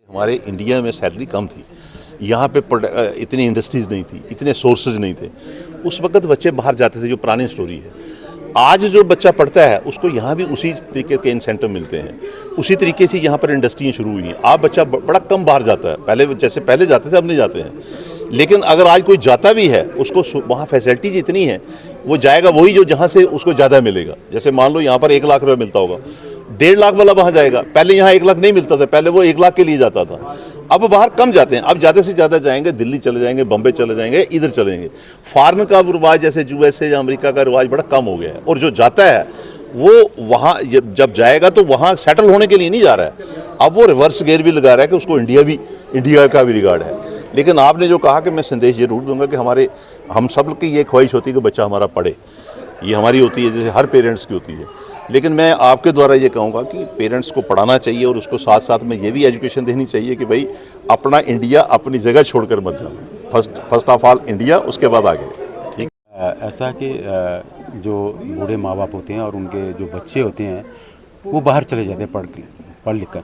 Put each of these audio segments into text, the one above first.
हमारे इंडिया में सैलरी कम थी, यहाँ पे इतनी इंडस्ट्रीज़ नहीं थी, इतने सोर्सेज नहीं थे। उस वक्त बच्चे बाहर जाते थे, जो पुरानी स्टोरी है। आज जो बच्चा पढ़ता है उसको यहाँ भी उसी तरीके के इंसेंटिव मिलते हैं, उसी तरीके से यहाँ पर इंडस्ट्रियाँ शुरू हुई हैं। आप बच्चा बड़ा कम बाहर जाता है, पहले जैसे पहले जाते थे अब नहीं जाते हैं। लेकिन अगर आज कोई जाता भी है, उसको वहाँ फैसिलिटीज इतनी है, वो जाएगा वही जो जहाँ से उसको ज़्यादा मिलेगा। जैसे मान लो यहाँ पर 1 लाख रुपये मिलता होगा, 1.5 लाख वाला वहाँ जाएगा। पहले यहाँ 1 लाख नहीं मिलता था, पहले वो 1 लाख के लिए जाता था। अब बाहर कम जाते हैं, अब ज़्यादा से ज़्यादा जाएंगे, दिल्ली चले जाएंगे, बम्बई चले जाएंगे, इधर चलेंगे। फॉरेन का रिवाज जैसे यूएसए या अमेरिका का रिवाज बड़ा कम हो गया है, और जो जाता है वो वहाँ जब जाएगा तो वहाँ सेटल होने के लिए नहीं जा रहा है। अब वो रिवर्स गेयर भी लगा रहा है कि उसको इंडिया का भी रिगार्ड है। लेकिन आपने जो कहा कि मैं संदेश जरूर दूंगा कि हम सब की ये ख्वाहिश होती है कि बच्चा हमारा पढ़े, ये हमारी होती है, जैसे हर पेरेंट्स की होती है। लेकिन मैं आपके द्वारा ये कहूँगा कि पेरेंट्स को पढ़ाना चाहिए, और उसको साथ साथ में ये भी एजुकेशन देनी चाहिए कि भाई अपना इंडिया अपनी जगह छोड़कर मत जाओ। फर्स्ट ऑफ ऑल इंडिया, उसके बाद आगे। ठीक। ऐसा कि जो बूढ़े माँ बाप होते हैं और उनके जो बच्चे होते हैं वो बाहर चले जाते हैं पढ़ लिख कर।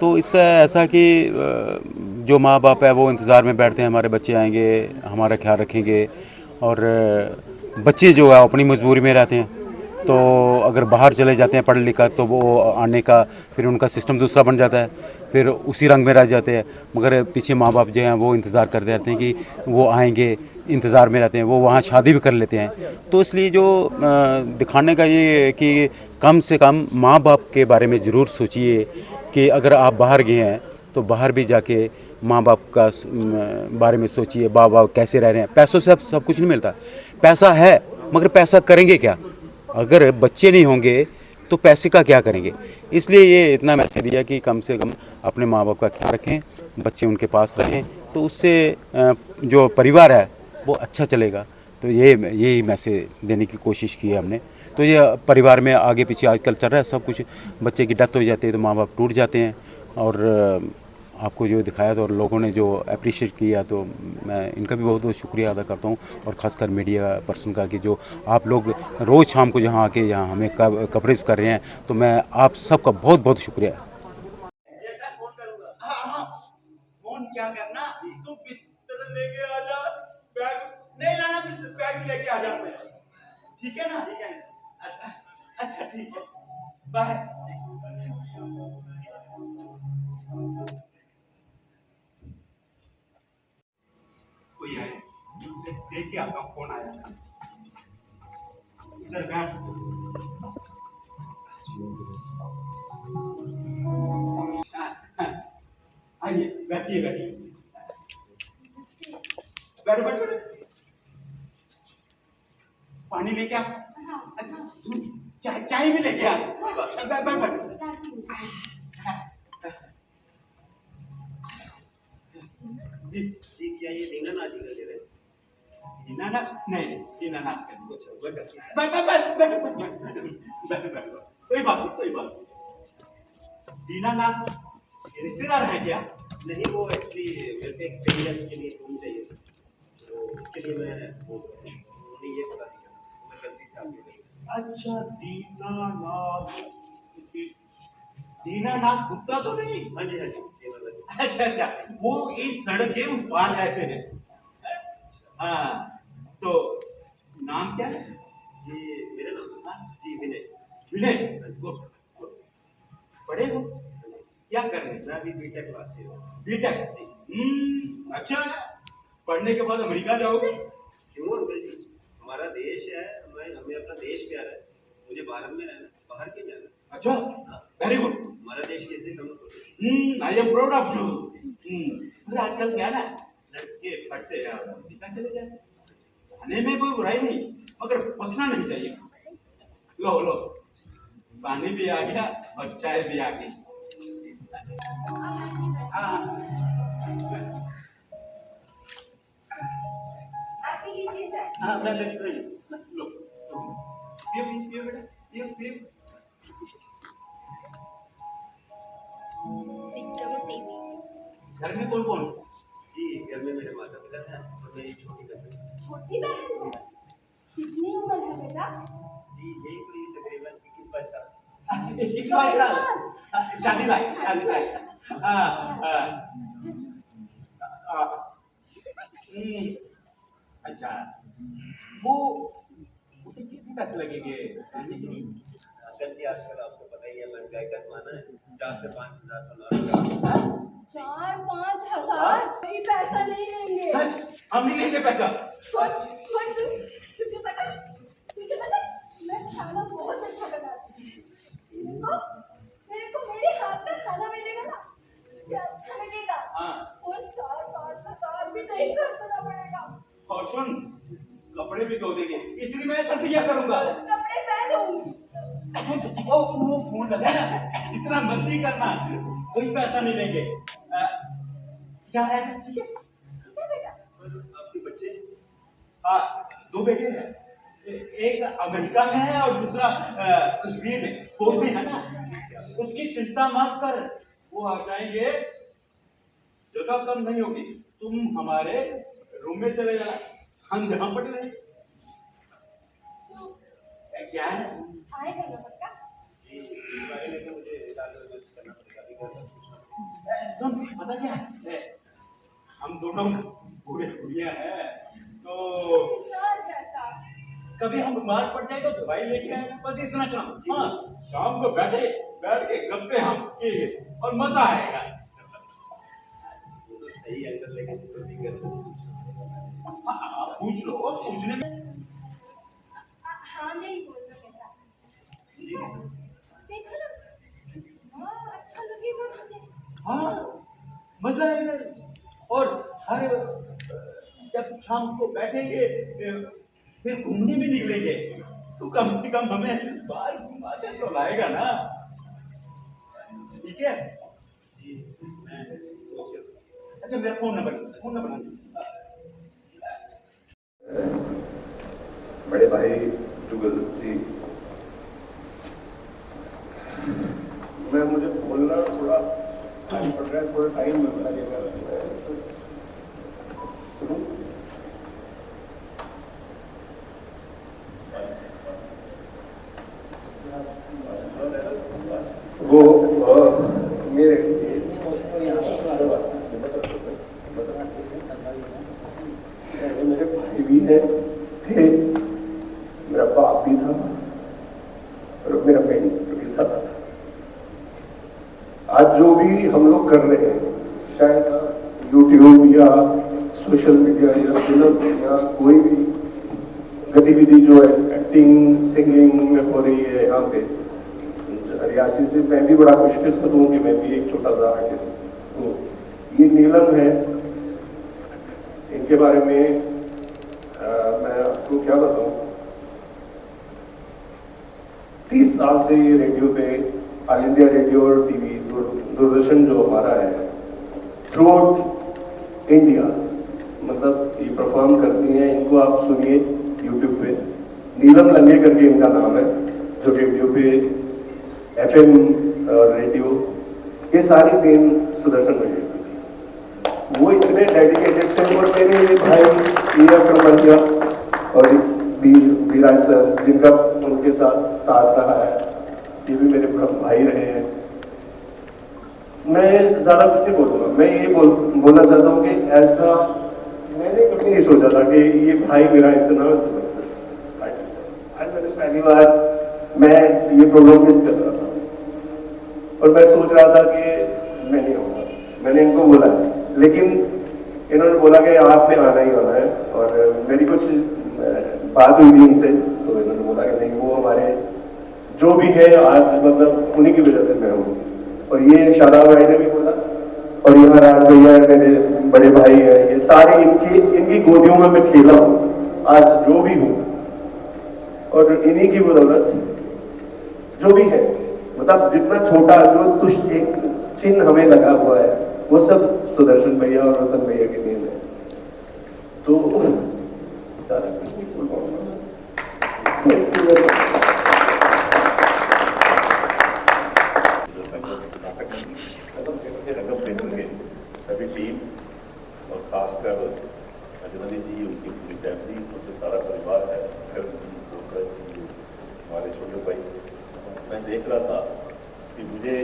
तो इससे ऐसा कि जो माँ बाप है वो इंतज़ार में बैठते हैं, हमारे बच्चे आएंगे, हमारा ख्याल रखेंगे। और बच्चे जो है अपनी मजबूरी में रहते हैं, तो अगर बाहर चले जाते हैं पढ़ लिख कर तो वो आने का फिर उनका सिस्टम दूसरा बन जाता है, फिर उसी रंग में रह जाते हैं। मगर पीछे माँ बाप जो हैं वो इंतज़ार करते रहते हैं कि वो आएंगे, इंतज़ार में रहते हैं, वो वहाँ शादी भी कर लेते हैं। तो इसलिए जो दिखाने का ये है कि कम से कम माँ बाप के बारे में ज़रूर सोचिए कि अगर आप बाहर गए हैं तो बाहर भी जाके माँ बाप का बारे में सोचिए, बाप बाप कैसे रह रहे हैं। पैसों से सब कुछ नहीं मिलता, पैसा है मगर पैसा करेंगे क्या? अगर बच्चे नहीं होंगे तो पैसे का क्या करेंगे? इसलिए ये इतना मैसेज दिया कि कम से कम अपने माँ बाप का ख्याल रखें, बच्चे उनके पास रहें, तो उससे जो परिवार है वो अच्छा चलेगा। तो यही मैसेज देने की कोशिश की है हमने। तो ये परिवार में आगे पीछे आजकल चल रहा है सब कुछ। बच्चे की डेथ हो जाती है तो माँ बाप टूट जाते हैं। और आपको जो दिखाया तो लोगों ने जो अप्रिशिएट किया, तो मैं इनका भी बहुत बहुत शुक्रिया अदा करता हूँ। और ख़ासकर मीडिया पर्सन का कि जो आप लोग रोज़ शाम को यहाँ आके यहाँ हमें कवरेज कर रहे हैं, तो मैं आप सबका बहुत बहुत शुक्रिया। फोन क्या करना, तू बिस्तर लेके आ जा, बैग नहीं लाना, बैग लेके आ जा, ठीक है ना? ठीक है, अच्छा अच्छा ठीक है, बाय। कोई आए, उनसे देख के आता हूँ कौन आया। इधर बैठ। आइए बैठिए बैठिए, बैठो बैठो। पानी लेके आ। अच्छा सुन, चाय भी लेके आ। बैठ बैठ बैठ। जी जी, क्या ये दीनानाथ जी का है? दीनानाथ नहीं, दीनानाथ का कुछ बैठ बैठ बैठ बैठ बैठ बैठ, कोई बात नहीं कोई बात नहीं। दीनानाथ रिश्तेदार है क्या? नहीं, वो एक्चुअली मेरे को एक पेमेंट के लिए रूम चाहिए, तो उसके लिए मैं मुझे ये पता नहीं चला, मैं गलती से आपके लिए। अच्छा दीनानाथ, दीनानाथ गुप्ता तो नहीं? हाँ जी हाँ जी, दीनानाथ। अच्छा अच्छा, वो इस सड़क के उस पार रहते हैं। हाँ, तो नाम क्या है जी? मेरा नाम? हाँ जी, विनय। विनय, गुड गुड। पढ़े हो? क्या कर रहे हैं? मैं अभी बीटेक क्लास में हूँ। बीटेक जी, अच्छा है। पढ़ने के बाद अमेरिका जाओगे? क्यों अंकल जी, हमारा देश है, हमें अपना देश प्यारा है, मुझे भारत में रहना, बाहर क्यों जाना? अच्छा, वेरी गुड। हमारा देश कैसे कम? I am proud of you. अरे आजकल क्या ना, लड़के फटते हैं, अमेरिका चले जाते, जाने में कोई बुराई नहीं, मगर फंसना नहीं चाहिए। लो लो, पानी भी आ गया और चाय भी आ गई। हाँ हाँ, मैं लगता हूँ। लो पियो पियो बेटा, पियो पियो। घर में कौन कौन? जी, घर में मेरे माता पिता हैं और मेरी छोटी बहन। छोटी बहन है? कितनी उम्र है बेटा? जी यही कोई तकरीबन 21-22 साल। 21-22 साल? शादी लायक, शादी लायक। हाँ, हाँ, हाँ, अच्छा, वो उसे कितने पैसे लगेंगे रहने के लिए? अंकल जी आजकल आपको पता ही है महंगाई का जमाना है 4 से 5 हज़ार तो लौट 4-5 हज़ार कोई पैसा नहीं लेंगे। सच हम नहीं लेंगे पैसा। तुझे पता मैं खाना बहुत अच्छा बनाती हूँ। मेरे को मेरे हाथ का खाना मिलेगा ना, मुझे अच्छा लगेगा। हाँ। और 4-5 हज़ार भी नहीं खर्चना पड़ेगा। और सुन, कपड़े भी धो देंगे, इसलिए मैं कर दिया करूंगा। कपड़े पहनूंगी। वो फोन लगा ना, इतना मर्जी करना, कोई पैसा नहीं लेंगे। क्या है ठीक है? ठीक है बेटा। आपके बच्चे हाँ, 2 बेटे हैं, एक अमेरिका में है और दूसरा कश्मीर में, फौज में है ना। उसकी चिंता मत कर, वो आ जाएंगे, जगह कम नहीं होगी। तुम हमारे रूम में चले जाना, हम जहां पड़े रहे। क्या है? आएगा ना पक्का? जी इस बारे में तो मुझे करना पड़ेगा अभी घर पर पूछना सुन, पता क्या है? हम दोनों बूढ़े बुढ़िया हैं, तो किशोर जैसा। कभी हम बीमार पड़ जाए तो दवाई लेके आए, बस इतना काम। हाँ, शाम को बैठ के गप्पे हम किए और मजा आएगा। वो तो सही अंकल लेकिन तो भी घर से पूछना हाँ, पूछ लो, पूछने में हाँ नहीं बोलना बेटा। ठीक है? देखो ना। हाँ, अच्छा लगेगा तुझे। हाँ, मजा आएगा। और हर जब शाम को बैठेंगे, फिर घूमने भी निकलेंगे, तो कम से कम हमें बाहर घुमा के तो लाएगा ना। ठीक है? जी मैं सोच रहा अच्छा, मेरा फोन नंबर बड़े भाई जुगल जी, मुझे बोलना थोड़ा पड़ रहा है, थोड़ा टाइम लगेगा। वो मेरे मेरे भाई भी है थे, मेरा बाप भी था और मेरा बहन भी था। आज जो भी हम लोग कर रहे हैं, शायद यूट्यूब या सोशल मीडिया या फिल्म या कोई भी गतिविधि जो है एक्टिंग सिंगिंग में हो रही है यहाँ पे रियासी से, मैं भी बड़ा खुशकिस्मत हूँ कि मैं भी एक छोटा सा आर्टिस्ट हूँ। ये नीलम है, इनके बारे में मैं आपको क्या बताऊं। 30 साल से ये रेडियो पे, ऑल इंडिया रेडियो और टीवी दूरदर्शन जो हमारा है थ्रू आउट इंडिया, मतलब ये परफॉर्म करती हैं। इनको आप सुनिए यूट्यूब पे, नीलम लंगे करके इनका नाम है, जो रेडियो पे FM रेडियो, ये सारी देन सुदर्शन भैया। वो इतने डेडिकेटेड थे। और मेरे ये भाई मीरा क्रमंजा और विराज सर, जिनका उनके साथ रहा है, ये भी मेरे भाई रहे हैं। मैं ज़्यादा कुछ नहीं बोलूँगा, मैं ये बोलना चाहता हूँ कि ऐसा मैंने कभी नहीं सोचा था कि ये भाई मेरा इतना जबरदस्त आर्टिस्ट है। आज मैंने पहली बार मैं ये प्रोग्राम मिस कर रहा था और मैं सोच रहा था कि मैं नहीं आऊँगा। मैंने इनको बोला, लेकिन इन्होंने बोला कि आपने आना ही आना है। और मेरी कुछ बात हुई थी इनसे, तो इन्होंने बोला कि नहीं, वो हमारे जो भी है आज, मतलब उन्हीं की वजह से मैं हूँ। और ये शादाब भाई ने भी बोला, और यहाँ राज भैया मेरे बड़े भाई हैं, ये सारे इनकी गोदियों में मैं खेला हूँ आज जो भी हूँ। और इन्हीं की बदौलत जो भी है, मतलब जितना छोटा जो तुष्ट एक चिन्ह हमें लगा हुआ है, वो सब सुदर्शन भैया और रतन भैया की देन है। तो सारा कुछ नहीं बोल पाऊंगा। सभी टीम और खासकर अजनबी जी, उनकी पूरी फैमिली, उनसे सारा परिवार है, हमारे छोटे भाई। मैं देख रहा था कि मुझे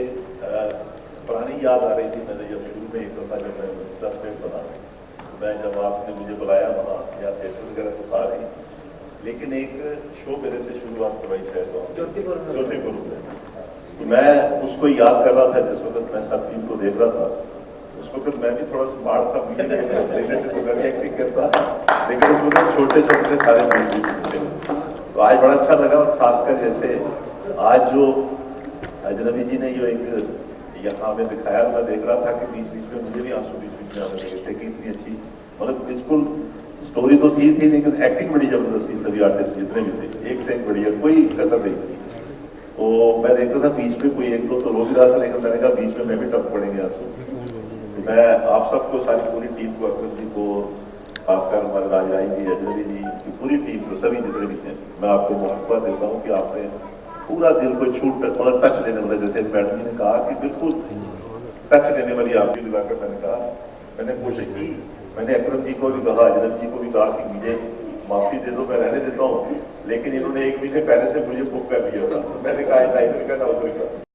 पुरानी याद आ रही थी। मैंने जब शुरू में एक दफ़ा जब मैं स्टाफ में बना, मैं जब आपने मुझे बुलाया वहाँ या थिएटर वगैरह तो था नहीं, लेकिन एक शो मेरे से शुरुआत करवाई शायद ज्योतिपुर में। तो मैं उसको याद कर रहा था जिस वक्त मैं सब टीम को देख रहा था। उस वक्त मैं भी थोड़ा स्मार्ट था, मुझे तो मैं भी एक्टिंग करता, लेकिन उस वक्त छोटे छोटे सारे थे। तो आज बड़ा अच्छा लगा, और खासकर जैसे आज जो अजनबी जी ने जो एक यहाँ में दिखाया, मैं देख रहा था कि बीच बीच में मुझे भी आंसू बीच बीच में आने लगे थे कि इतनी अच्छी, मतलब बिल्कुल स्टोरी तो थी लेकिन एक्टिंग बड़ी जबरदस्त थी। सभी आर्टिस्ट जितने भी थे एक से एक बढ़िया, कोई कसर नहीं थी। तो मैं देखता था बीच में कोई एक दो तो रो भी रहा था, लेकिन मैंने कहा बीच में मैं भी टप पड़ेंगे आंसू। तो मैं आप सबको, सारी पूरी टीम को, अकबर जी को, खासकर हमारे राजाई जी, अजनबी जी की पूरी टीम को, सभी जितने भी थे, मैं आपको मुबारकबाद देता हूँ कि आपने पूरा दिल को छूट मतलब टच लेने वाला, जैसे मैडम जी ने कहा कि बिल्कुल टच लेने वाली आपकी दिलाकर मैंने कहा, मैंने कोशिश की। मैंने अकरम जी को भी कहा, अजनब जी को भी कहा कि मुझे माफ़ी दे दो, मैं रहने देता हूँ, लेकिन इन्होंने 1 महीने पहले से मुझे बुक कर दिया था। मैंने कहा ना इधर का ना उधर का।